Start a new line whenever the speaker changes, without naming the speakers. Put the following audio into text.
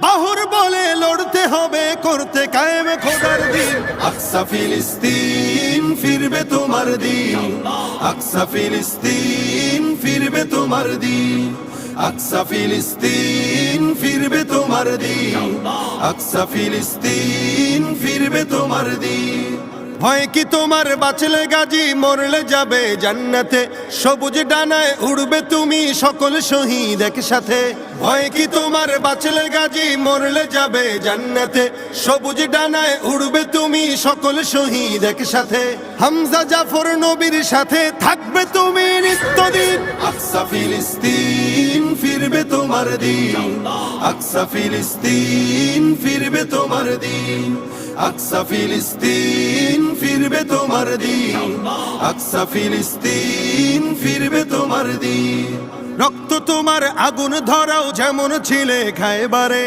বাহুর বলে লড়তে হবে করতে কায়েম খোদার দিন। আকসা ফিলিস্তিন ফিরবে তোমার দিন, আকসা ফিলিস্তিন ফিরবে তোমার দিন, আকসা ফিলিস্তিন ফিরবে তোমার দিন, আকসা ফিলিস্তিন ফিরবে তোমার দিন। ভয় কি তোমার বাঁচলে গাজী মরলে যাবে জান্নাতে, সবুজ ডানায় উড়বে তুমি সকল শহীদ একসাথে। ভয় কি তোমার বাঁচলে গাজী মরলে যাবে জান্নাতে, সবুজ ডানায় উড়বে তুমি সকল শহীদ একসাথে। হামজা জাফর নবীর সাথে থাকবে তুমি নিত্যদিন। আকসা ফিলিস্তিন ফিরবে তোমার দিন, আকসা ফিলিস্তিন ফিরবে তোমার দিন, আকসা ফিলিস্তিন ফিরবে তোমার দিন, আকসা ফিলিস্তিন ফিরবে তোমার দিন। রক্ত তোমার আগুন ধরাও যেমন ছিলে খায়বারে।